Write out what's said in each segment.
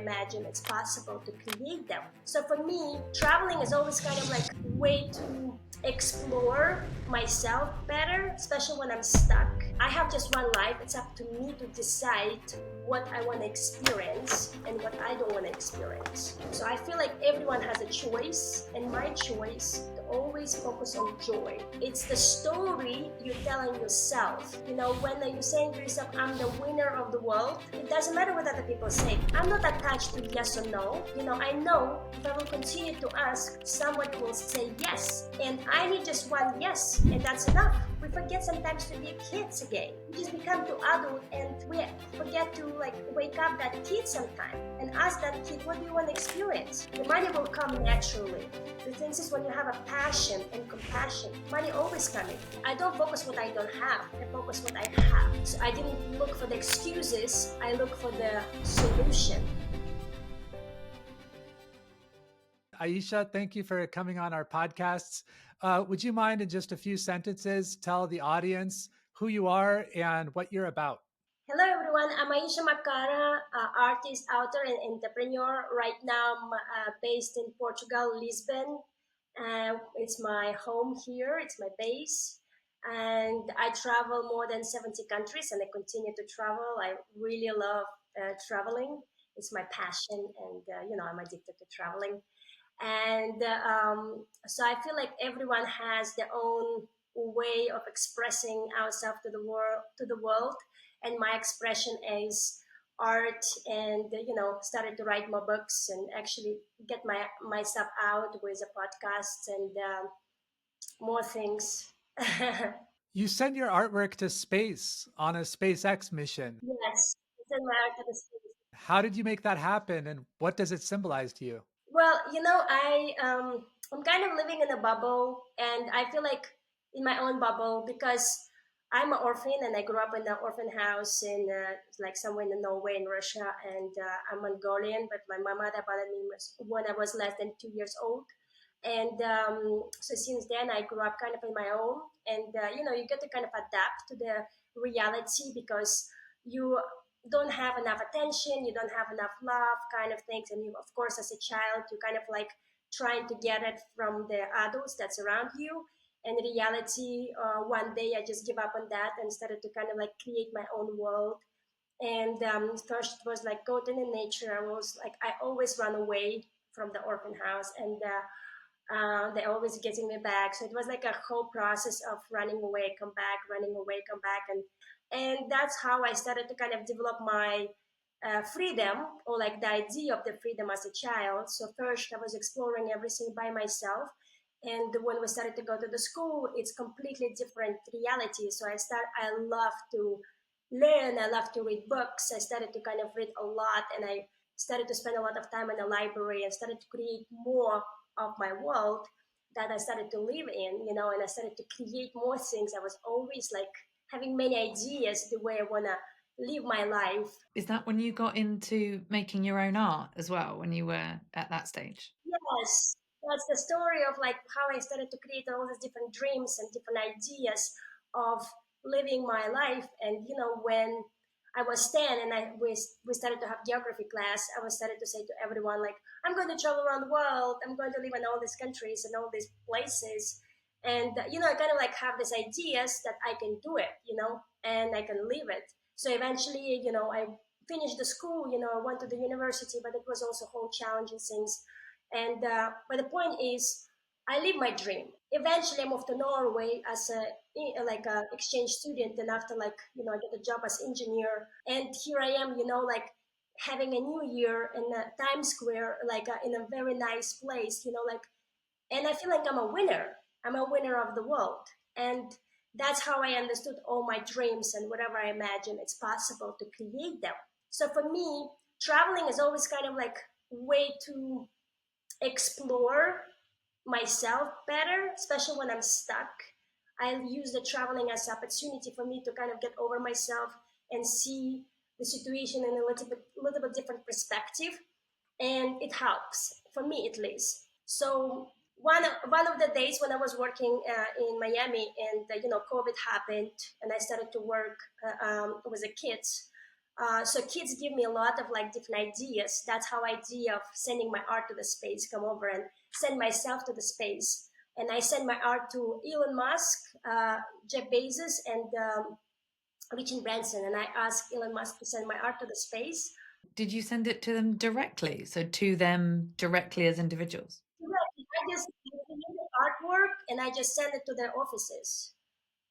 imagine, it's possible to create them. So for me, traveling is always kind of like a way to explore myself better, especially when I'm stuck. I have just one life. It's up to me to decide what I want to experience and what I don't want to experience. So I feel like everyone has a choice, and my choice to always focus on joy. It's the story you're telling yourself. When you're saying to yourself, I'm the winner of the world, it doesn't matter what other people say. I'm not attached to yes or no. I know if I will continue to ask, someone will say yes. And I need just one yes, and that's enough. We forget sometimes to be kids again. We just become too adult, and we forget to wake up that kid sometime and ask that kid, what do you want to experience? The money will come naturally. The thing is, when you have a passion and compassion, money always coming. I don't focus what I don't have. I focus what I have. So I didn't look for the excuses. I look for the solution. Aisha, thank you for coming on our podcasts. Would you mind in just a few sentences tell the audience who you are and what you're about? Hello everyone, I'm Aisha Makara, artist, author, and entrepreneur. Right now I'm based in Portugal, Lisbon. It's my home here, it's my base. And I travel more than 70 countries, and I continue to travel. I really love traveling. It's my passion, and I'm addicted to traveling. And so I feel like everyone has their own way of expressing ourselves to the world, and my expression is art. And started to write more books and actually get myself out with a podcast and more things. You sent your artwork to space on a SpaceX mission. Yes, it's in my art. How did you make that happen, and what does it symbolize to you? Well, I'm kind of living in a bubble, and I feel like in my own bubble because I'm an orphan, and I grew up in an orphan house in like somewhere in Norway in Russia, and I'm Mongolian, but my mama abandoned me when I was less than 2 years old, and so since then I grew up kind of in my own, and you get to kind of adapt to the reality because you don't have enough attention, you don't have enough love, kind of things. And you, of course, as a child, you kind of like trying to get it from the adults that's around you. And in reality, one day I just give up on that and started to kind of like create my own world. And first it was like go to the nature. I always run away from the orphan house, and they always getting me back. So it was like a whole process of running away, come back, running away, come back, and that's how I started to kind of develop my freedom, or like the idea of the freedom as a child. So first I was exploring everything by myself, and when we started to go to the school, it's completely different reality. So I love to learn, I love to read books. I started to kind of read a lot, and I started to spend a lot of time in the library and started to create more of my world that I started to live in, and I started to create more things. I was always like having many ideas the way I want to live my life. Is that when you got into making your own art as well, when you were at that stage? Yes, that's the story of like how I started to create all these different dreams and different ideas of living my life. And when I was 10 and we started to have geography class, I was started to say to everyone like, I'm going to travel around the world. I'm going to live in all these countries and all these places. And I kind of like have these ideas that I can do it, and I can live it. So eventually, I finished the school, I went to the university, but it was also whole challenging things. And but the point is, I live my dream. Eventually, I moved to Norway as a exchange student, and after I get a job as engineer, and here I am, like having a new year in Times Square, in a very nice place, and I feel like I'm a winner. I'm a winner of the world, and that's how I understood all my dreams, and whatever I imagine, it's possible to create them. So for me, traveling is always kind of like way to explore myself better, especially when I'm stuck. I use the traveling as an opportunity for me to kind of get over myself and see the situation in a little bit different perspective, and it helps for me at least. So one of the days when I was working in Miami, and COVID happened, and I started to work with the kids. So kids give me a lot of like different ideas. That's how idea of sending my art to the space come over and send myself to the space. And I send my art to Elon Musk, Jeff Bezos, and Richard Branson. And I asked Elon Musk to send my art to the space. Did you send it to them directly? So to them directly as individuals? Right. I just created artwork and I just send it to their offices,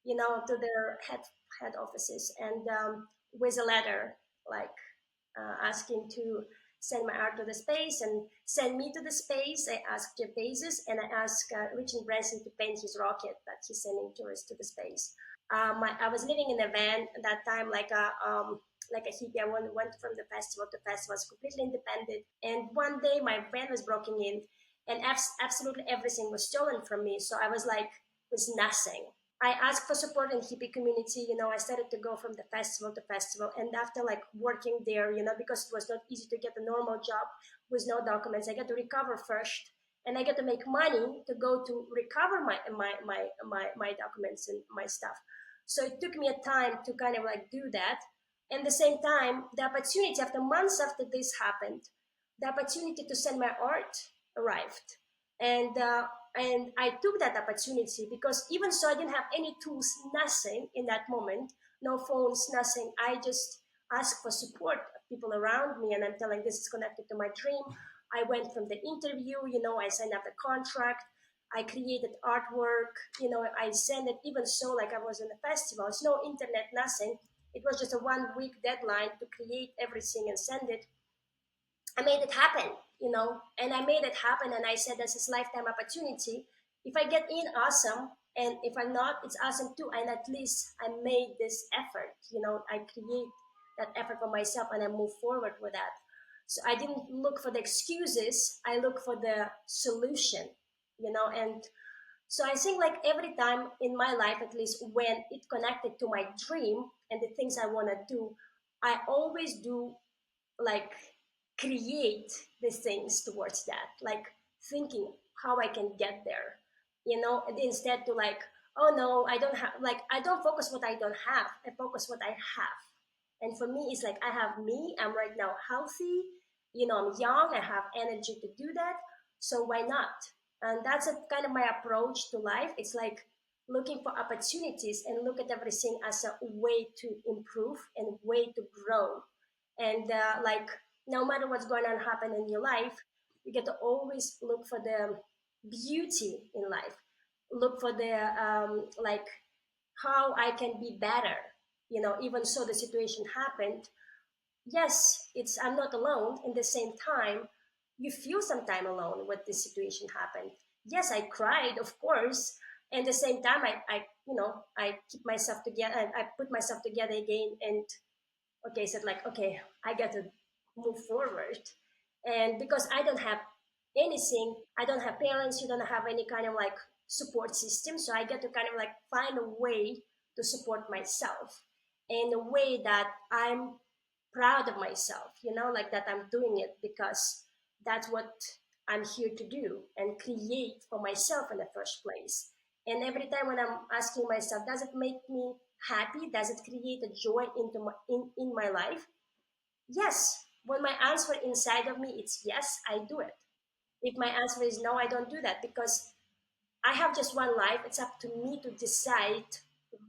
to their head offices, and with a letter like asking to send my art to the space and send me to the space. I asked Jeff Bezos and I asked Richard Branson to paint his rocket that he's sending tourists to the space. I was living in a van at that time, like a hippie. I went from the festival to festival, was completely independent. And one day my van was broken in, and absolutely everything was stolen from me. So I was like, was nothing. I asked for support in hippie community. I started to go from the festival to festival, and after like working there, because it was not easy to get a normal job with no documents, I got to recover first, and I got to make money to go to recover my documents and my stuff. So it took me a time to kind of like do that. And the same time, the opportunity after months after this happened, the opportunity to send my art arrived, and I took that opportunity because even so, I didn't have any tools, nothing in that moment, no phones, nothing. I just asked for support of people around me, and I'm telling this is connected to my dream. I went from the interview, I signed up the contract. I created artwork, I sent it even so like I was in a festival. It's no internet, nothing. It was just a 1 week deadline to create everything and send it. I made it happen, and I made it happen. And I said, this is lifetime opportunity. If I get in, awesome. And if I'm not, it's awesome too. And at least I made this effort, I create that effort for myself and I move forward with that. So I didn't look for the excuses. I look for the solution, and so I think like every time in my life, at least when it connected to my dream and the things I want to do, I always do like create these things towards that, like thinking how I can get there, and instead to like, oh no, I don't have, like, I don't focus what I don't have, I focus what I have. And for me, it's like I have me, I'm right now healthy, I'm young, I have energy to do that. So why not? And that's a kind of my approach to life. It's like looking for opportunities and look at everything as a way to improve and way to grow. And like no matter what's going on happen in your life, you get to always look for the beauty in life, look for the like how I can be better, even so the situation happened. Yes, it's I'm not alone. In the same time, you feel sometime alone when this situation happened. Yes, I cried, of course. And the same time, I keep myself together and I put myself together again. And okay, said like, okay, I got to move forward. And because I don't have anything, I don't have parents, you don't have any kind of like support system. So I get to kind of like find a way to support myself in a way that I'm proud of myself, like that I'm doing it because that's what I'm here to do and create for myself in the first place. And every time when I'm asking myself, does it make me happy? Does it create a joy in my life? Yes. When my answer inside of me it's yes, I do it. If my answer is no, I don't do that because I have just one life. It's up to me to decide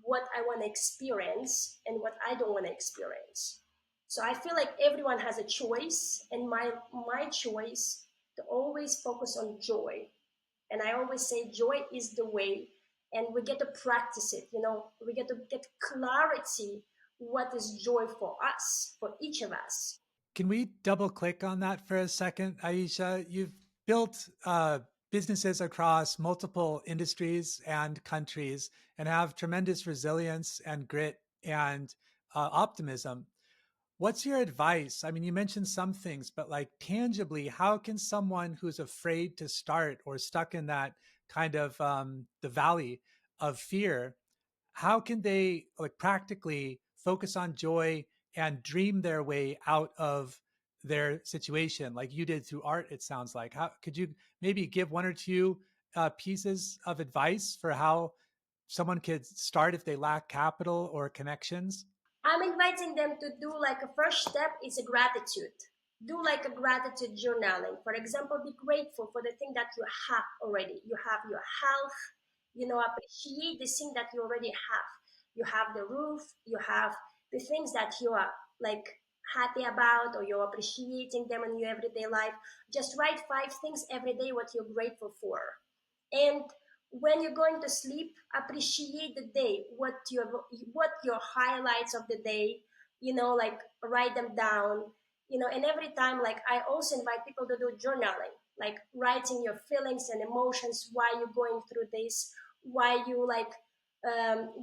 what I want to experience and what I don't want to experience. So I feel like everyone has a choice, and my choice to always focus on joy. And I always say joy is the way, and we get to practice it. We get to get clarity what is joy for us, for each of us. Can we double click on that for a second, Aisha? You've built businesses across multiple industries and countries and have tremendous resilience and grit and optimism. What's your advice? I mean, you mentioned some things, but like tangibly, how can someone who's afraid to start or stuck in that kind of the valley of fear, how can they like practically focus on joy and dream their way out of their situation like you did through art? It sounds like. How could you maybe give one or two pieces of advice for how someone could start if they lack capital or connections? I'm inviting them to do like a first step is a gratitude. Do like a gratitude journaling. For example, be grateful for the thing that you have already. You have your health, appreciate the thing that you already have. You have the roof, you have the things that you are like happy about, or you're appreciating them in your everyday life. Just write 5 things every day what you're grateful for. And when you're going to sleep, appreciate the day, what your highlights of the day, like write them down. And every time, like, I also invite people to do journaling, like writing your feelings and emotions, why you're going through this, why you like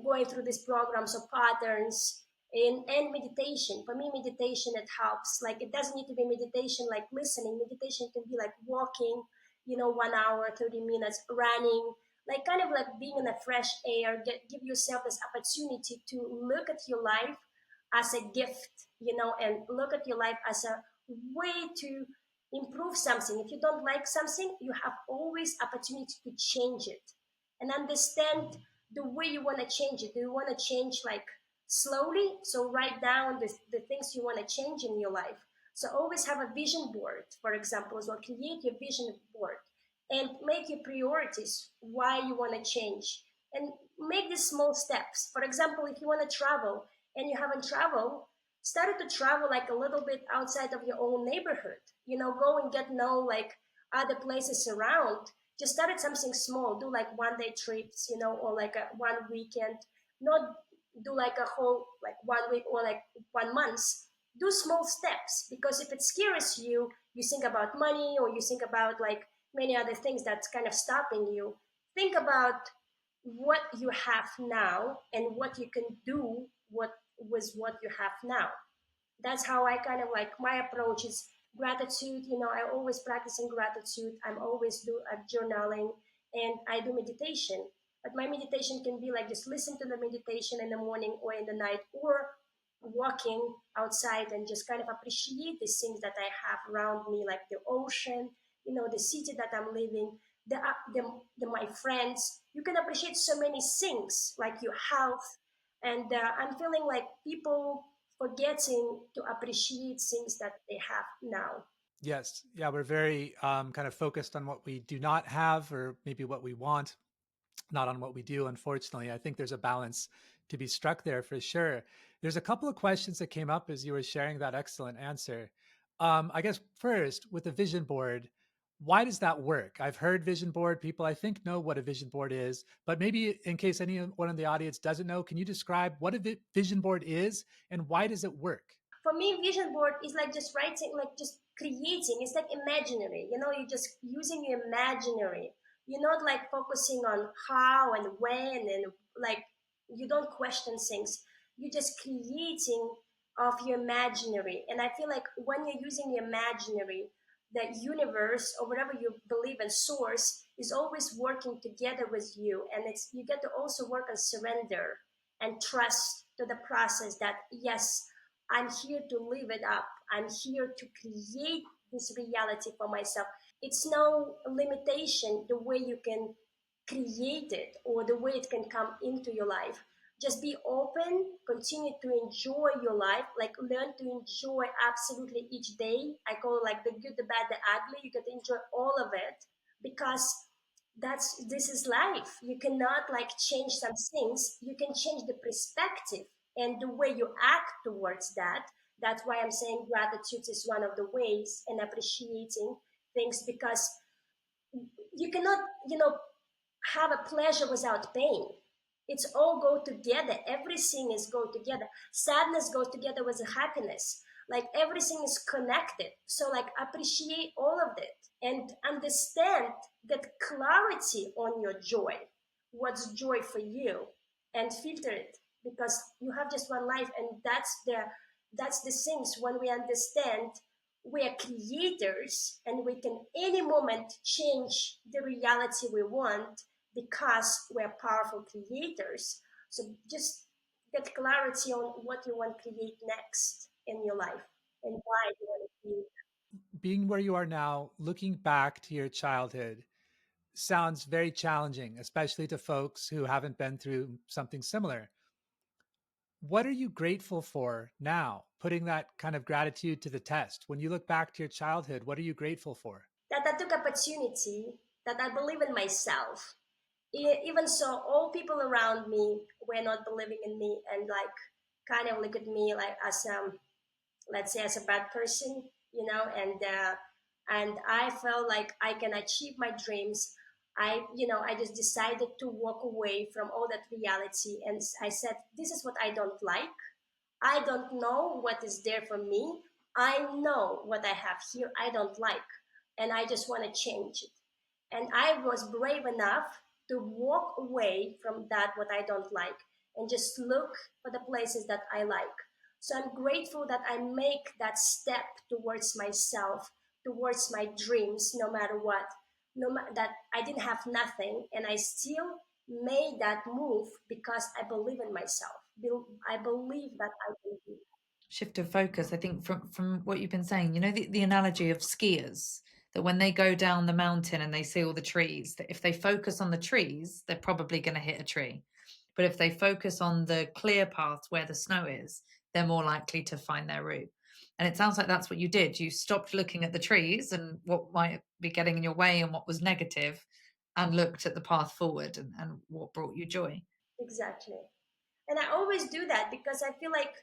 going through these programs or patterns. And meditation, for me, meditation, it helps. Like, it doesn't need to be meditation like listening. Meditation can be like walking, 1 hour, 30 minutes, running, like kind of like being in the fresh air. Give yourself this opportunity to look at your life as a gift, and look at your life as a way to improve something. If you don't like something, you have always opportunity to change it, and understand the way you want to change it. Do you want to change like slowly? So write down the things you want to change in your life. So always have a vision board, for example, so create your vision board and make your priorities why you want to change, and make these small steps. For example, if you want to travel and you haven't traveled, start to travel like a little bit outside of your own neighborhood. Go and get know like other places around. Just start at something small. Do like 1 day trips, or like a 1 weekend. Not do like a whole like 1 week or like 1 month. Do small steps, because if it scares you, you think about money, or you think about like many other things that's kind of stopping you. Think about what you have now and what you can do what you have now. That's how I kind of like, my approach is gratitude. I always practicing gratitude. I'm always do journaling, and I do meditation. But my meditation can be like just listen to the meditation in the morning or in the night, or walking outside and just kind of appreciate the things that I have around me, like the ocean, the city that I'm living, the my friends. You can appreciate so many things, like your health. And I'm feeling like people forgetting to appreciate things that they have now. Yes. Yeah, we're very kind of focused on what we do not have, or maybe what we want, not on what we do, unfortunately. I think there's a balance to be struck there for sure. There's a couple of questions that came up as you were sharing that excellent answer. I guess first, with the vision board, why does that work? I've heard vision board. People, I think, know what a vision board is, but maybe in case anyone in the audience doesn't know, can you describe what a vision board is and why does it work? For me, vision board is like just writing, like just creating. It's like imaginary. You're just using your imaginary. You're not like focusing on how and when, and like you don't question things. You're just creating of your imaginary. And I feel like when you're using your imaginary, the universe or whatever you believe in, source, is always working together with you. And it's, you get to also work on surrender and trust to the process that yes, I'm here to live it up. I'm here to create this reality for myself. It's no limitation the way you can create it or the way it can come into your life. Just be open, continue to enjoy your life, like learn to enjoy absolutely each day. I call it like the good, the bad, the ugly. You get to enjoy all of it, because this is life. You cannot like change some things. You can change the perspective and the way you act towards that. That's why I'm saying gratitude is one of the ways, and appreciating things, because you cannot, have a pleasure without pain. It's all go together. Everything is go together. Sadness goes together with the happiness. Like everything is connected. So like appreciate all of it and understand that clarity on your joy. What's joy for you, and filter it, because you have just one life, and that's the things. When we understand we are creators and we can any moment change the reality we want, because we're powerful creators. So just get clarity on what you want to create next in your life and why you want to create. Being where you are now, looking back to your childhood sounds very challenging, especially to folks who haven't been through something similar. What are you grateful for now? Putting that kind of gratitude to the test. When you look back to your childhood, what are you grateful for? That I took opportunity, that I believe in myself. Even so, all people around me were not believing in me and like kind of look at me like as let's say as a bad person, you know, and I felt like I can achieve my dreams. I just decided to walk away from all that reality, and I said, this is what I don't like. I don't know what is there for me. I know what I have here I don't like, and I just want to change it. And I was brave enough to walk away from that what I don't like and just look for the places that I like. So I'm grateful that I make that step towards myself, towards my dreams, no matter what. That I didn't have nothing, and I still made that move because I believe in myself. I believe that I can do. Shift of focus, I think, from what you've been saying, you know, the analogy of skiers, that when they go down the mountain and they see all the trees, that if they focus on the trees, they're probably going to hit a tree. But if they focus on the clear path where the snow is, they're more likely to find their route. And it sounds like that's what you did. You stopped looking at the trees and what might be getting in your way and what was negative, and looked at the path forward and what brought you joy. Exactly. And I always do that because I feel like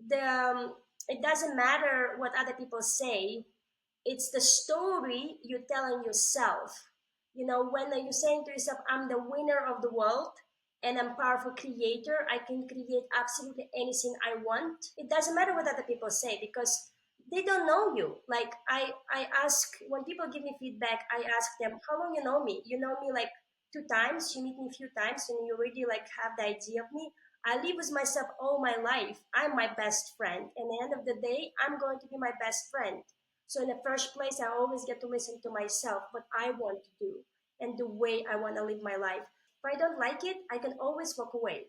the it doesn't matter what other people say. It's the story you're telling yourself. You know, when you're saying to yourself, I'm the winner of the world and I'm powerful creator, I can create absolutely anything I want. It doesn't matter what other people say because they don't know you. Like I ask, when people give me feedback, I ask them, how long you know me? You know me like 2 times, you meet me a few times and you already like have the idea of me. I live with myself all my life. I'm my best friend. And at the end of the day, I'm going to be my best friend. So in the first place, I always get to listen to myself, what I want to do and the way I want to live my life. If I don't like it, I can always walk away.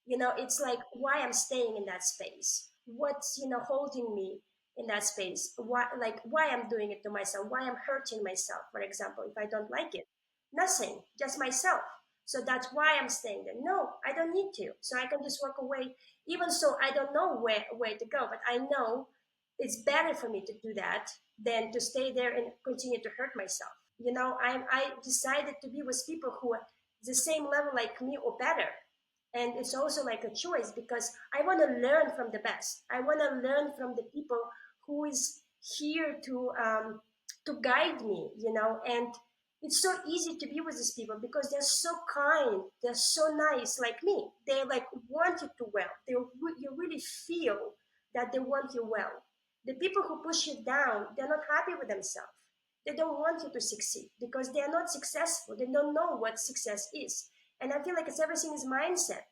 It's like why I'm staying in that space. What's, holding me in that space? Why I'm doing it to myself, why I'm hurting myself, for example, if I don't like it. Nothing, just myself. So that's why I'm staying there. No, I don't need to. So I can just walk away. Even so, I don't know where to go, but I know it's better for me to do that than to stay there and continue to hurt myself. I decided to be with people who are the same level like me or better. And it's also like a choice because I want to learn from the best. I want to learn from the people who is here to guide me, and it's so easy to be with these people because they're so kind, they're so nice like me. They like want you to well. You really feel that they want you well. The people who push you down, they're not happy with themselves. They don't want you to succeed because they are not successful. They don't know what success is. And I feel like it's everything is mindset.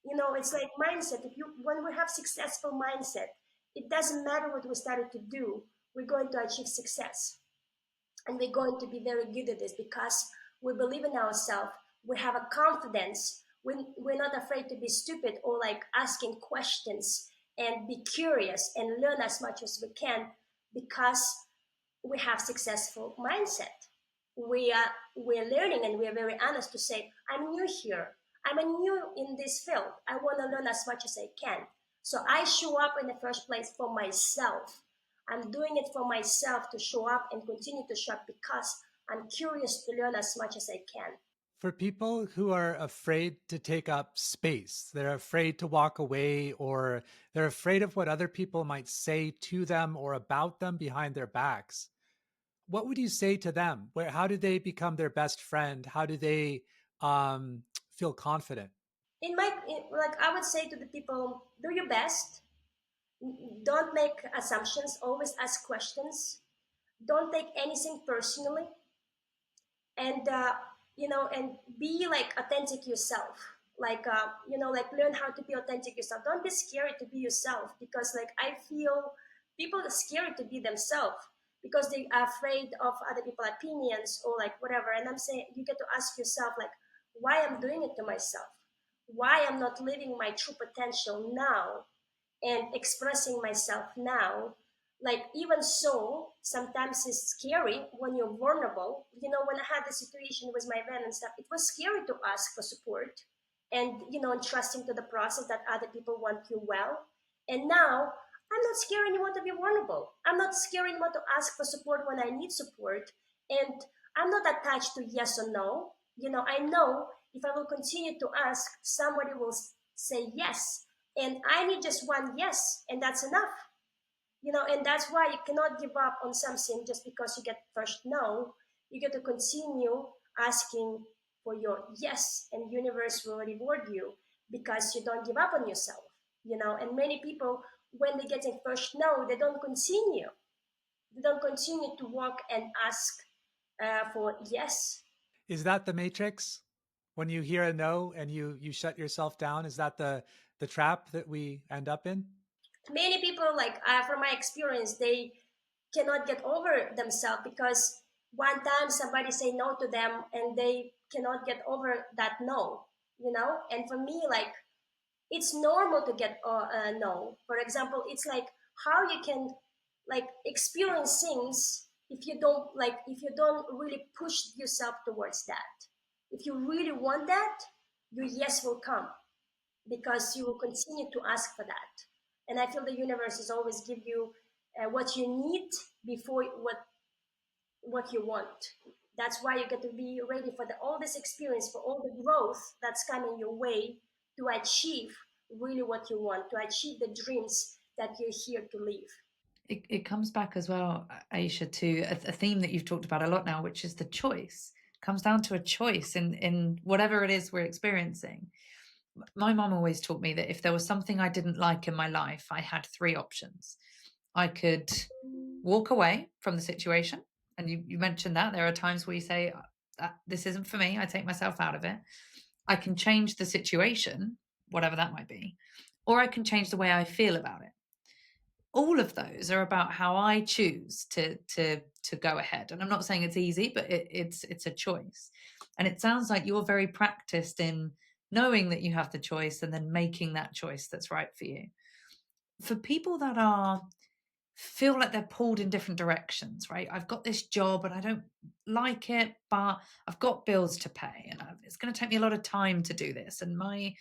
It's like mindset. When we have successful mindset, it doesn't matter what we started to do, we're going to achieve success. And we're going to be very good at this because we believe in ourselves. We have a confidence. We're not afraid to be stupid or like asking questions and be curious and learn as much as we can because we have successful mindset. We're learning and we're very honest to say, I'm new here. I'm a new in this field. I want to learn as much as I can. So I show up in the first place for myself. I'm doing it for myself to show up and continue to show up because I'm curious to learn as much as I can. For people who are afraid to take up space, they're afraid to walk away, or they're afraid of what other people might say to them or about them behind their backs, what would you say to them? How do they become their best friend? How do they feel confident? Like I would say to the people, do your best. Don't make assumptions. Always ask questions. Don't take anything personally, and and be like authentic yourself. Like learn how to be authentic yourself. Don't be scared to be yourself because like I feel people are scared to be themselves because they are afraid of other people's opinions or like whatever. And I'm saying you get to ask yourself like why I'm doing it to myself, why I'm not living my true potential now and expressing myself now. Like even so, sometimes it's scary when you're vulnerable. When I had the situation with my van and stuff, it was scary to ask for support. and and trusting to the process that other people want you well. And now I'm not scared anymore to be vulnerable. I'm not scared anymore to ask for support when I need support. And I'm not attached to yes or no. I know if I will continue to ask, somebody will say yes. And I need just one yes, and that's enough. And that's why you cannot give up on something just because you get first no. You get to continue asking for your yes, and universe will reward you because you don't give up on yourself. And many people, when they get a first no, they don't continue to walk and ask for yes. Is that the matrix? When you hear a no and you shut yourself down, is that the trap that we end up in? Many people, like from my experience, they cannot get over themselves because one time somebody say no to them and they cannot get over that no. And for me, like, it's normal to get a no. For example, it's like how you can like experience things if you don't really push yourself towards that. If you really want that, your yes will come because you will continue to ask for that. And I feel the universe is always give you what you need before what you want. That's why you get to be ready for all this experience, for all the growth that's coming your way to achieve really what you want, to achieve the dreams that you're here to live. It comes back as well, Aisha, to a theme that you've talked about a lot now, which is the choice. It comes down to a choice in whatever it is we're experiencing. My mom always taught me that if there was something I didn't like in my life, I had three options. I could walk away from the situation. And you mentioned that there are times where you say, this isn't for me. I take myself out of it. I can change the situation, whatever that might be, or I can change the way I feel about it. All of those are about how I choose to go ahead. And I'm not saying it's easy, but it's a choice. And it sounds like you're very practiced in knowing that you have the choice and then making that choice that's right for you. For people that feel like they're pulled in different directions, right? I've got this job and I don't like it, but I've got bills to pay and it's going to take me a lot of time to do this. And my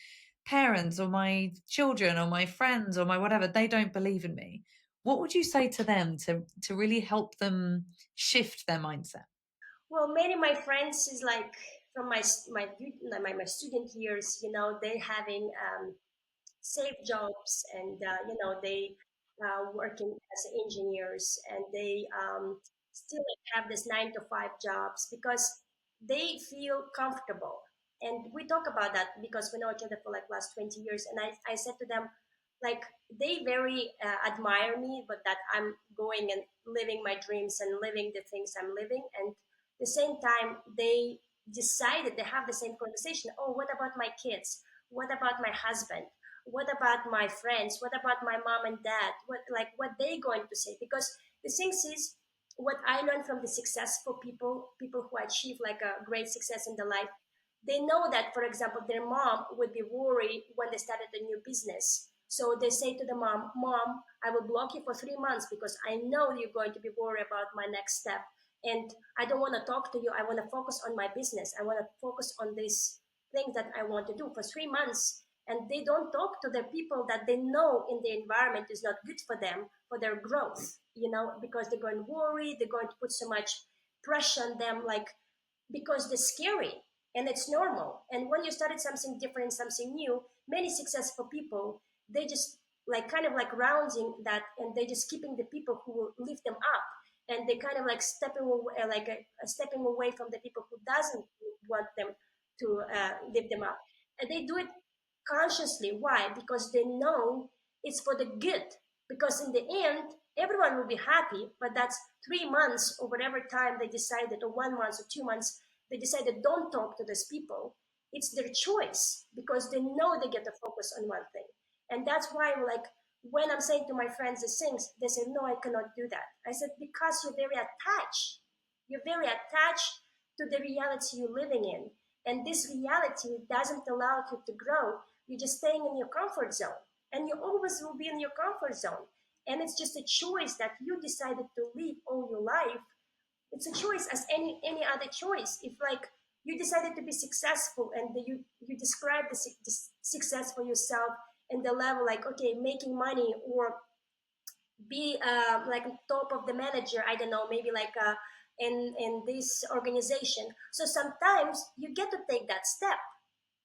parents or my children or my friends or my whatever, they don't believe in me. What would you say to them to really help them shift their mindset? Well, many of my friends is like from my student years, they having safe jobs, and they working as engineers, and they still have this 9 to 5 jobs because they feel comfortable. And we talk about that because we know each other for like last 20 years. And I said to them, like, they very admire me, but that I'm going and living my dreams and living the things I'm living. And the same time, they decided they have the same conversation. Oh, what about my kids? What about my husband? What about my friends? What about my mom and dad? What they going to say? Because the thing is, what I learned from the successful people who achieve like a great success in the life, they know that, for example, their mom would be worried when they started a new business. So they say to the mom, I will block you for 3 months because I know you're going to be worried about my next step. And I don't want to talk to you. I want to focus on my business. I want to focus on this thing that I want to do for 3 months. And they don't talk to the people that they know in the environment is not good for them, for their growth, because they're going to worry, they're going to put so much pressure on them, like, because they're scary, and it's normal. And when you started something different, something new, many successful people, they just like kind of like rounding that, and they just keeping the people who will lift them up, and they kind of like stepping away, stepping away from the people who doesn't want them to lift them up. And they do it consciously. Why? Because they know it's for the good. Because in the end, everyone will be happy, but that's 3 months or whatever time they decided, or 1 month or 2 months, they decided don't talk to these people. It's their choice because they know they get to focus on one thing. And that's why, like, when I'm saying to my friends these things, they say, no, I cannot do that. I said, because you're very attached. You're very attached to the reality you're living in. And this reality doesn't allow you to grow. You're just staying in your comfort zone. And you always will be in your comfort zone. And it's just a choice that you decided to live all your life. It's a choice as any other choice. If like you decided to be successful and you you describe the success for yourself and the level, like, okay, making money, or be like top of the manager, I don't know, maybe like in this organization. So sometimes you get to take that step,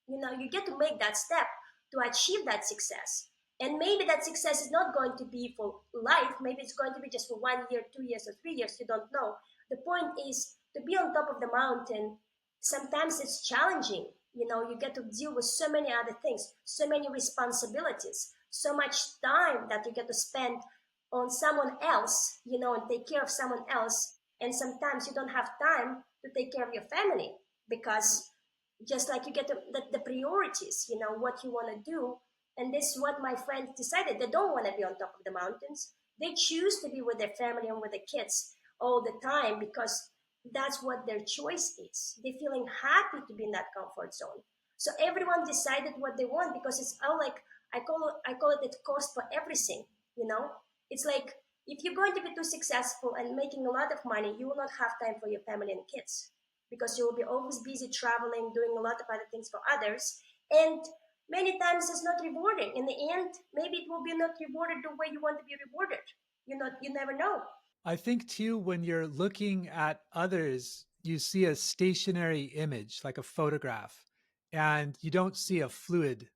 you get to make that step to achieve that success. And maybe that success is not going to be for life, maybe it's going to be just for 1 year, 2 years, or 3 years, you don't know. The point is to be on top of the mountain. Sometimes it's challenging, you get to deal with so many other things, so many responsibilities, so much time that you get to spend on someone else, and take care of someone else. And sometimes you don't have time to take care of your family, because just like you get the priorities, what you want to do. And this is what my friends decided. They don't want to be on top of the mountains. They choose to be with their family and with the kids all the time, because that's what their choice is. They're feeling happy to be in that comfort zone. So everyone decided what they want, because it's all like, I call it the cost for everything. It's like, if you're going to be too successful and making a lot of money, you will not have time for your family and kids, because you will be always busy traveling, doing a lot of other things for others. And many times it's not rewarding. In the end, maybe it will be not rewarded the way you want to be rewarded. You never know. I think too, when you're looking at others, you see a stationary image, like a photograph, and you don't see a fluid,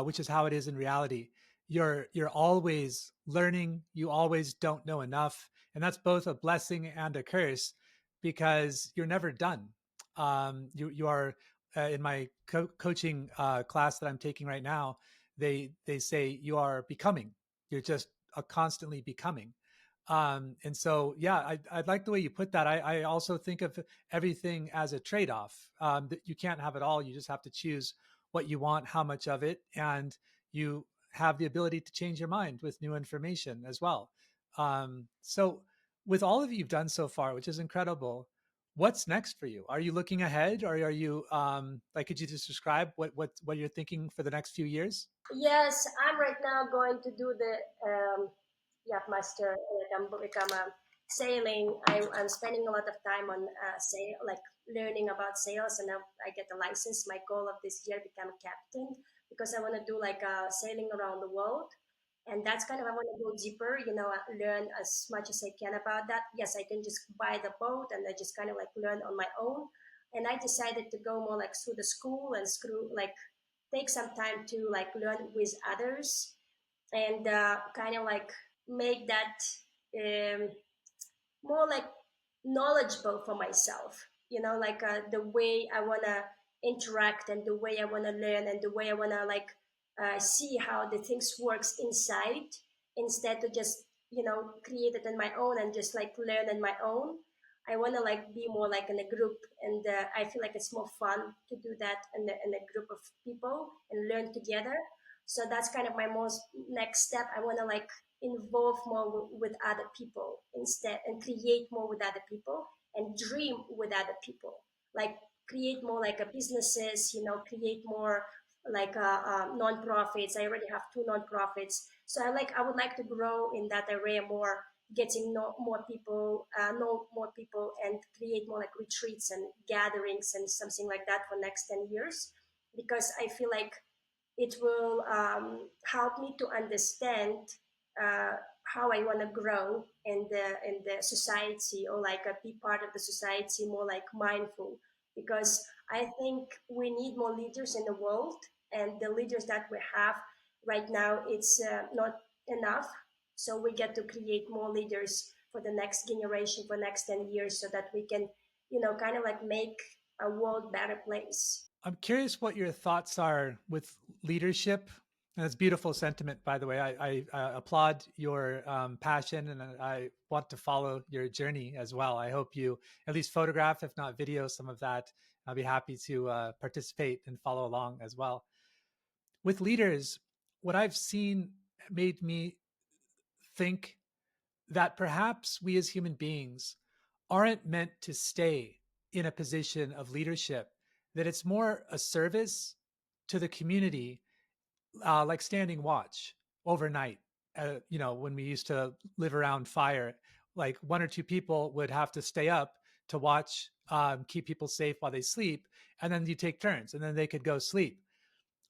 which is how it is in reality. You're always learning. You always don't know enough, and that's both a blessing and a curse, because you're never done. You are in my coaching class that I'm taking right now. They say you are becoming. You're just constantly becoming. And so, yeah, I like the way you put that. I also think of everything as a trade-off. That you can't have it all. You just have to choose what you want, how much of it, and you have the ability to change your mind with new information as well. So, with all of you've done so far, which is incredible, what's next for you? Are you looking ahead, or are you like? Could you just describe what you're thinking for the next few years? Yes, I'm right now going to do the yacht master. Like I'm become a sailing. I'm spending a lot of time on sail, like learning about sails, and I get a license. My goal of this year become a captain, because I want to do like sailing around the world. And that's kind of, I want to go deeper, learn as much as I can about that. Yes, I can just buy the boat and I just kind of like learn on my own. And I decided to go more like through the school and screw like take some time to like learn with others, and kind of like make that um, more like knowledgeable for myself, like the way I want to interact, and the way I want to learn, and the way I want to like see how the things works inside, instead to just create it on my own and just like learn on my own. I want to like be more like in a group, and I feel like it's more fun to do that in a group of people and learn together. So that's kind of my most next step. I want to like involve more with other people instead, and create more with other people, and dream with other people, like create more like a businesses, create more like non-profits. I already have two non-profits, so I would like to grow in that area more, getting know more people, and create more like retreats and gatherings and something like that for next 10 years, because I feel like it will help me to understand uh, how I want to grow in the society, or like be part of the society, more like mindful, because I think we need more leaders in the world, and the leaders that we have right now, it's not enough. So we get to create more leaders for the next generation, for next 10 years, so that we can kind of like make a world better place. I'm curious what your thoughts are with leadership. And it's beautiful sentiment, by the way. I applaud your passion, and I want to follow your journey as well. I hope you at least photograph, if not video, some of that. I'll be happy to participate and follow along as well. With leaders, what I've seen made me think that perhaps we as human beings aren't meant to stay in a position of leadership, that it's more a service to the community, like standing watch overnight. When we used to live around fire, like one or two people would have to stay up to watch, keep people safe while they sleep, and then you take turns, and then they could go sleep.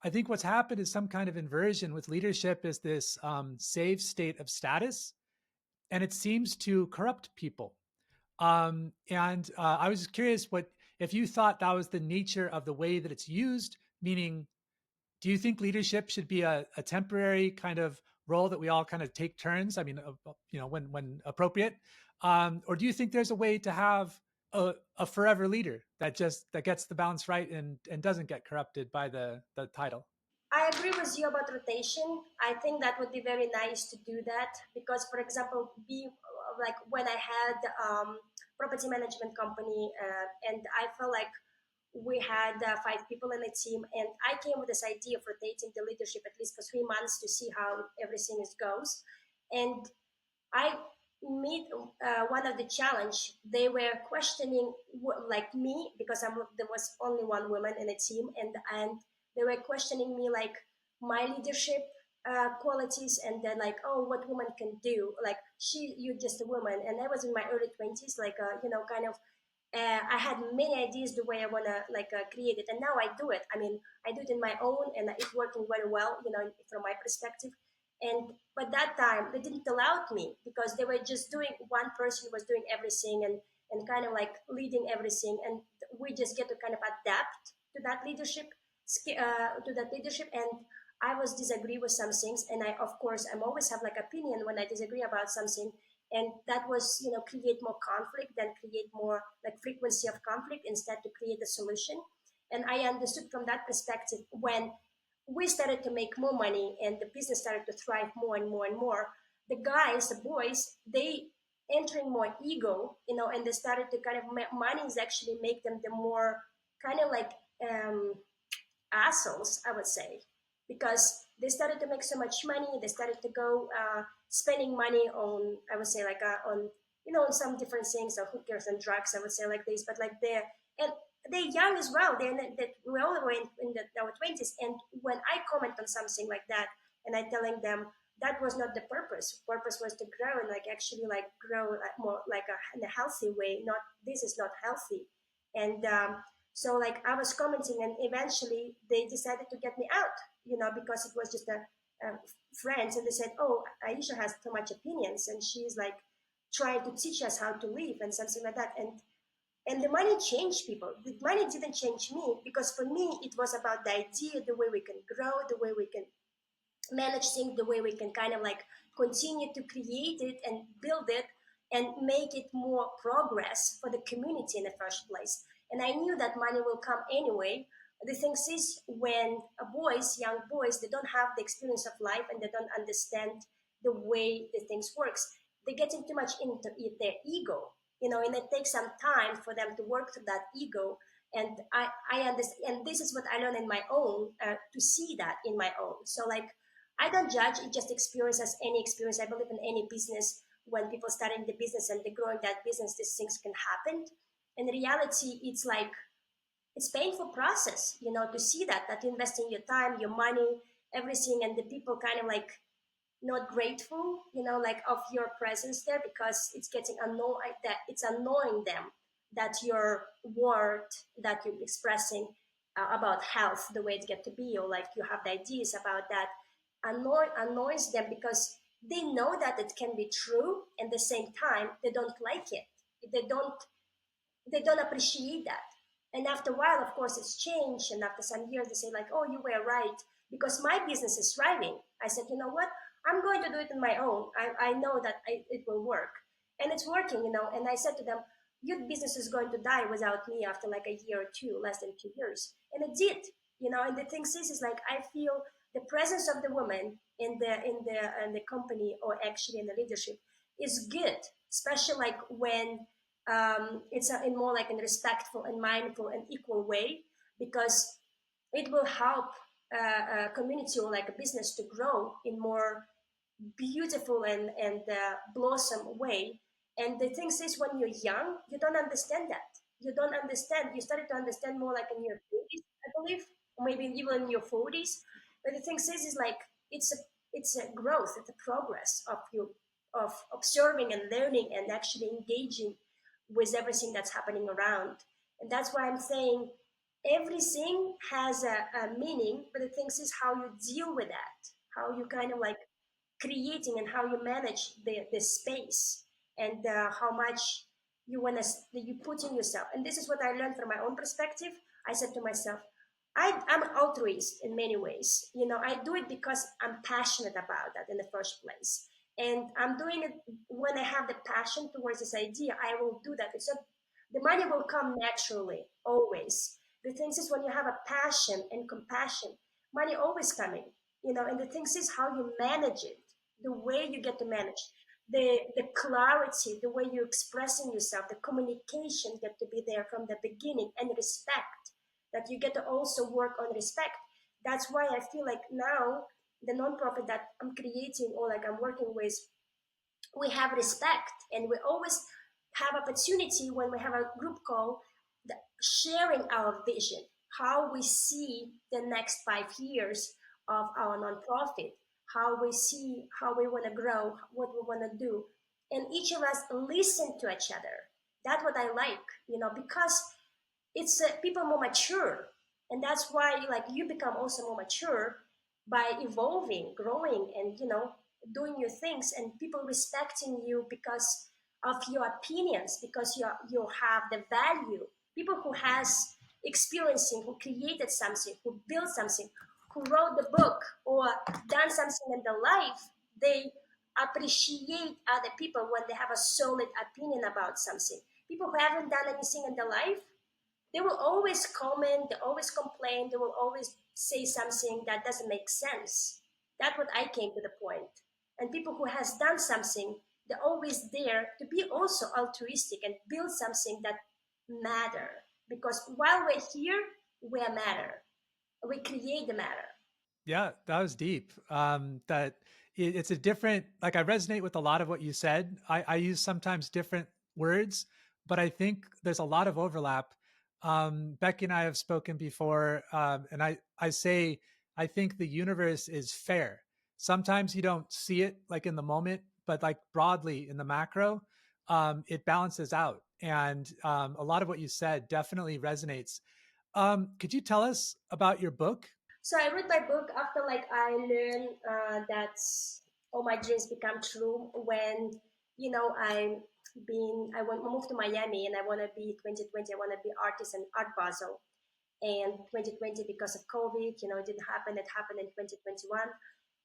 I think what's happened is some kind of inversion with leadership is this safe state of status, and it seems to corrupt people. And I was just curious what if you thought that was the nature of the way that it's used, meaning do you think leadership should be a temporary kind of role that we all kind of take turns? I mean, when appropriate, or do you think there's a way to have a forever leader that gets the balance right and doesn't get corrupted by the title? I agree with you about rotation. I think that would be very nice to do that because, for example, be like when I had property management company, and I felt like we had 5 people in the team, and I came with this idea of rotating the leadership at least for 3 months to see how everything is goes, and I meet one of the challenge. They were questioning like me because there was only one woman in the team, and they were questioning me like my leadership qualities, and then like, oh, what woman can do? Like you're just a woman, and I was in my early 20s, like kind of. I had many ideas the way I wanna like create it, and now I do it. I mean, I do it in my own, and it's working very well, from my perspective. And but that time they didn't allow me because they were just doing one person was doing everything and kind of like leading everything, and we just get to kind of adapt to that leadership and I was disagree with some things, and I of course I'm always have like opinion when I disagree about something, and that was create more conflict than create more like frequency of conflict instead to create a solution. And I understood from that perspective when we started to make more money and the business started to thrive more and more and more, the guys, the boys, they entering more ego, and they started to kind of money is actually make them the more kind of like um, assholes, I would say, because they started to make so much money. They started to go spending money on, I would say, like on on some different things, or hookers and drugs. I would say like this, but like and they're young as well. We're all the way in our 20s. And when I comment on something like that, and I telling them that was not the purpose. Purpose was to grow and like actually like grow like more like in a healthy way. Not this is not healthy, and so like I was commenting, and eventually they decided to get me out, because it was just a friends, and they said, "Oh, Aisha has too much opinions, and she's like trying to teach us how to live and something like that." And the money changed people. The money didn't change me because for me it was about the idea, the way we can grow, the way we can manage things, the way we can kind of like continue to create it and build it and make it more progress for the community in the first place. And I knew that money will come anyway. The thing is, when young boys, they don't have the experience of life and they don't understand the way the things works. They're getting too much into their ego, and it takes some time for them to work through that ego. And I understand, and this is what I learned in my own to see that in my own. So like I don't judge, it just experience as any experience. I believe in any business, when people starting the business and they're growing that business, these things can happen. In reality, it's like it's painful process, to see that investing your time, your money, everything, and the people kind of like not grateful, like of your presence there, because it's getting annoyed that it's annoying them that your word that you're expressing about health, the way it get to be, or like you have the ideas about that, annoys them because they know that it can be true. And the same time, they don't like it. They don't appreciate that. And after a while, of course, it's changed. And after some years, they say like, "Oh, you were right," because my business is thriving. I said, "You know what? I'm going to do it on my own. I know that it will work, and it's working." And I said to them, "Your business is going to die without me after like a year or two, less than 2 years," and it did. And the thing is like I feel the presence of the woman in the company, or actually in the leadership, is good, especially like when it's in more like a respectful and mindful and equal way, because it will help a community or like a business to grow in more beautiful and blossom way. And the thing is, when you're young, you don't understand that. You don't understand. You started to understand more like in your 30s, I believe, or maybe even in your 40s. But the thing is like it's a growth, it's a progress of you of observing and learning and actually engaging with everything that's happening around. And that's why I'm saying everything has a meaning, but the thing is how you deal with that, how you kind of like creating and how you manage the space, and how much you want to you put in yourself. And this is what I learned from my own perspective. I said to myself, I'm an altruist in many ways. I do it because I'm passionate about that in the first place. And I'm doing it when I have the passion towards this idea, I will do that. It's not, the money will come naturally, always. The thing is when you have a passion and compassion, money always coming, and the thing is how you manage it, the way you get to manage the clarity, the way you're expressing yourself, the communication get to be there from the beginning, and respect, that you get to also work on respect. That's why I feel like now the nonprofit that I'm creating or like I'm working with, we have respect, and we always have opportunity when we have a group call, sharing our vision, how we see the next 5 years of our nonprofit, how we see how we want to grow, what we want to do, and each of us listen to each other. That's what I like, because it's people more mature, and that's why like you become also more mature by evolving, growing, and doing your things, and people respecting you because of your opinions, because you have the value. People who has experiencing, who created something, who built something, who wrote the book or done something in their life, they appreciate other people when they have a solid opinion about something. People who haven't done anything in their life, they will always comment, they always complain, they will always say something that doesn't make sense. That's what I came to the point. And people who has done something, they're always there to be also altruistic and build something that matter. Because while we're here, we are matter. We create the matter. Yeah, that was deep. That it's a different, like I resonate with a lot of what you said. I use sometimes different words, but I think there's a lot of overlap. Becky and I have spoken before, and I say, I think the universe is fair. Sometimes you don't see it like in the moment, but like broadly in the macro, it balances out. And a lot of what you said definitely resonates. Could you tell us about your book? So I read my book after like I learned that all my dreams become true when I moved to Miami, and I want to be 2020. I want to be artist and art basel. And 2020, because of COVID, it didn't happen. It happened in 2021.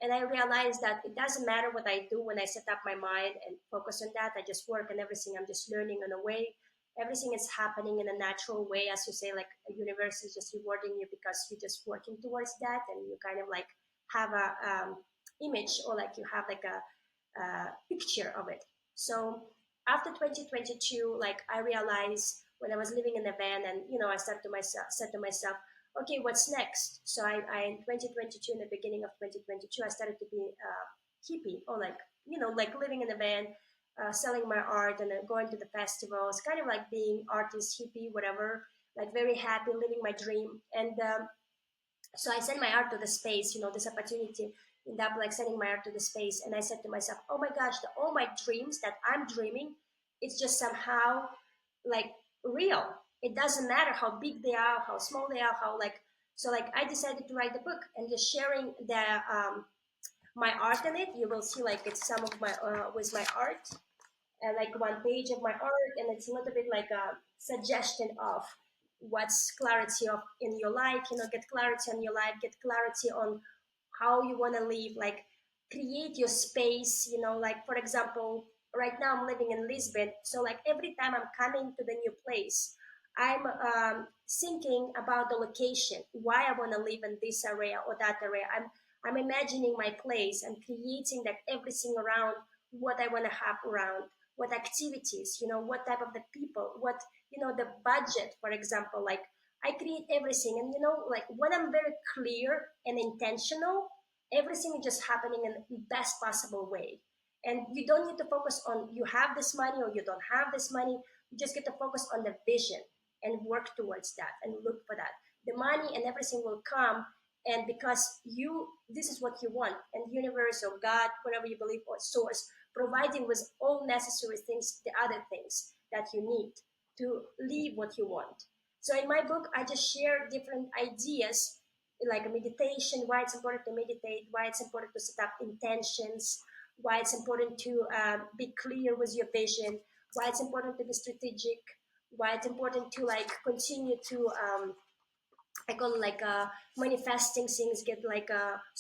And I realized that it doesn't matter what I do when I set up my mind and focus on that. I just work and everything. I'm just learning on the way. Everything is happening in a natural way, as you say, like a universe is just rewarding you because you're just working towards that, and you kind of like have a image, or like you have like a picture of it. So after 2022, like I realized when I was living in a van, and I said to myself, okay, what's next? So I in 2022, in the beginning of 2022, I started to be a hippie, or like like living in a van, selling my art, and then going to the festivals, kind of like being artist, hippie, whatever, like very happy, living my dream. And so I sent my art to the space, this opportunity ended up like sending my art to the space. And I said to myself, oh my gosh, all my dreams that I'm dreaming, it's just somehow like real. It doesn't matter how big they are, how small they are, how like, so like I decided to write the book and just sharing my art in it. You will see like it's some of my with my art, and like one page of my art, and it's a little bit like a suggestion of what's clarity of in your life, get clarity on your life, get clarity on how you want to live, like create your space, like for example, right now I'm living in Lisbon, so like every time I'm coming to the new place, I'm thinking about the location, why I want to live in this area or that area. I'm imagining my place and creating like everything around what I want to have around, what activities, what type of the people, what, the budget, for example, like I create everything. And, like when I'm very clear and intentional, everything is just happening in the best possible way. And you don't need to focus on you have this money or you don't have this money. You just get to focus on the vision and work towards that and look for that. The money and everything will come, and because this is what you want, and universe or God, whatever you believe, or source, providing with all necessary things, the other things that you need to live what you want. So in my book, I just share different ideas like meditation, why it's important to meditate, why it's important to set up intentions, why it's important to be clear with your vision, why it's important to be strategic, why it's important to like continue to I call it like manifesting things, get like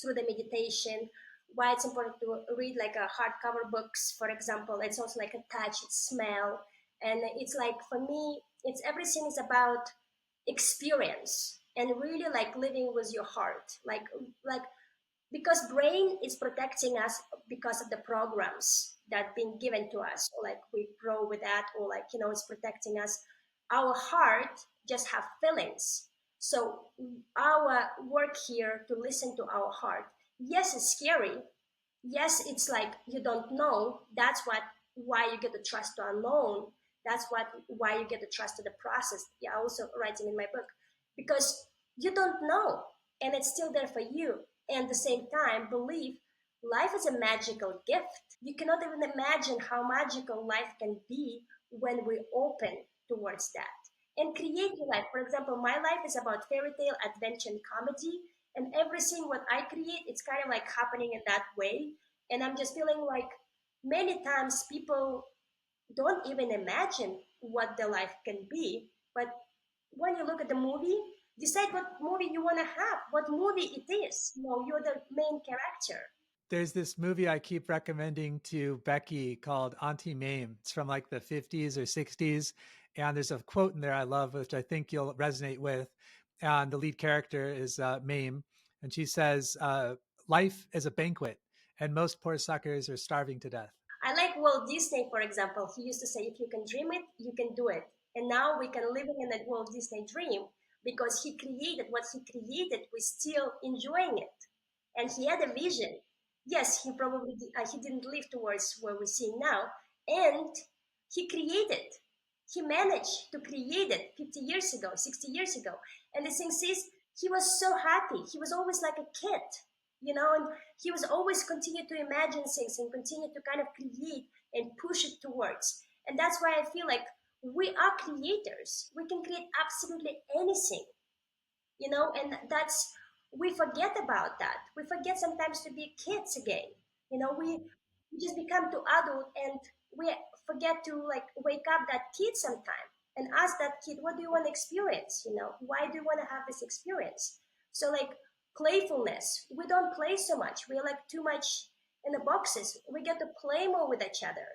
through the meditation. Why it's important to read like a hardcover books, for example. It's also like a touch, it's smell, and it's like for me, it's everything is about experience and really like living with your heart, like because brain is protecting us because of the programs that been given to us, or like we grow with that, or like it's protecting us. Our heart just have feelings, so our work here to listen to our heart. Yes, it's scary. Yes, it's like you don't know. That's what why you get the trust to unknown. That's what why you get the trust to the process. Yeah, also writing in my book, because you don't know, and it's still there for you. And at the same time, believe life is a magical gift. You cannot even imagine how magical life can be when we open towards that and create your life. For example, my life is about fairy tale, adventure, and comedy, and everything what I create, it's kind of like happening in that way. And I'm just feeling like many times people don't even imagine what the life can be. But when you look at the movie, decide what movie you want to have, what movie it is. You're the main character. There's this movie I keep recommending to Becky called Auntie Mame. It's from like the 50s or 60s. And there's a quote in there I love, which I think you'll resonate with. And the lead character is Mame. And she says, life is a banquet, and most poor suckers are starving to death. I like Walt Disney, for example. He used to say, if you can dream it, you can do it. And now we can live in that Walt Disney dream because he created what he created. We're still enjoying it. And he had a vision. Yes, he didn't live towards where we're seeing now. And he created. He managed to create it 50 years ago, 60 years ago. And the thing is, he was so happy. He was always like a kid, and he was always continue to imagine things and continue to kind of create and push it towards. And that's why I feel like we are creators. We can create absolutely anything, and that's we forget about that. We forget sometimes to be kids again. We just become too adult, and we forget to like wake up that kid sometime and ask that kid, what do you want to experience? Why do you want to have this experience? So like playfulness, we don't play so much. We're like too much in the boxes. We get to play more with each other,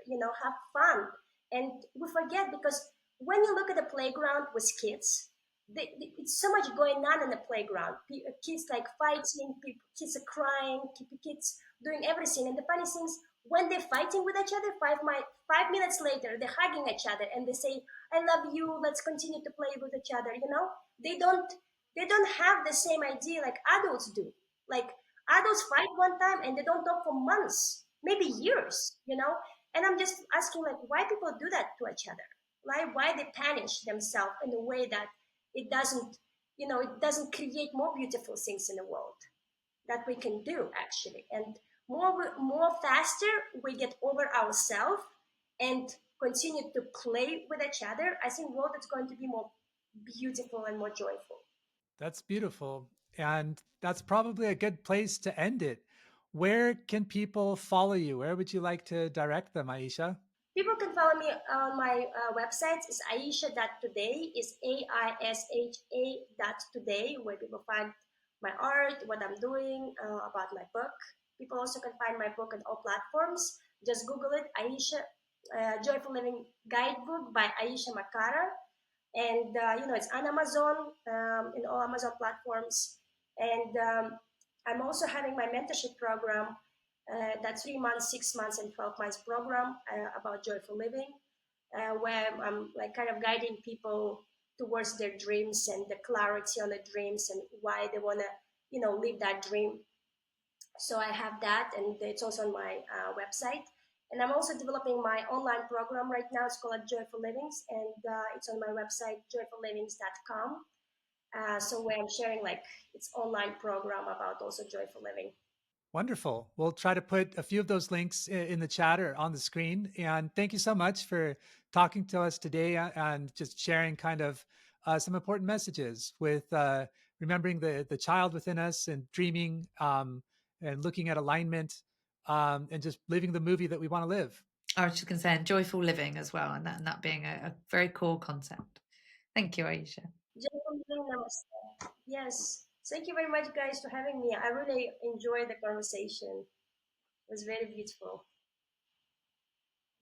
have fun. And we forget, because when you look at the playground with kids, it's so much going on in the playground. Kids like fighting, kids are crying, kids doing everything. And the funny things, when they're fighting with each other, 5 minutes later, they're hugging each other and they say, "I love you. Let's continue to play with each other." They don't have the same idea like adults do. Like adults fight one time and they don't talk for months, maybe years. And I'm just asking, like, why people do that to each other? Why they punish themselves in a way that it doesn't it doesn't create more beautiful things in the world that we can do actually. And more faster we get over ourselves and continue to play with each other, I think world is going to be more beautiful and more joyful. That's beautiful. And that's probably a good place to end it. Where can people follow you? Where would you like to direct them, Aisha? People can follow me on my website. It's Aisha.today. It's AISHA.today, where people find my art, what I'm doing, about my book. People also can find my book on all platforms. Just Google it, Aisha, Joyful Living Guidebook by Aisha Makara. And, it's on Amazon, in all Amazon platforms. And I'm also having my mentorship program, that 3 months, 6 months, and 12 months program about joyful living, where I'm like kind of guiding people towards their dreams and the clarity on the dreams and why they want to, live that dream. So I have that, and it's also on my website. And I'm also developing my online program right now. It's called Joyful Livings, and it's on my website, joyfullivings.com. So where I'm sharing like its online program about also joyful living. Wonderful. We'll try to put a few of those links in the chat or on the screen. And thank you so much for talking to us today and just sharing kind of some important messages with remembering the child within us and dreaming and looking at alignment and just living the movie that we want to live. I was just going to say, and joyful living as well, and that being a very core concept. Thank you, Aisha. Namaste. Yes. Thank you very much, guys, for having me. I really enjoyed the conversation. It was very beautiful.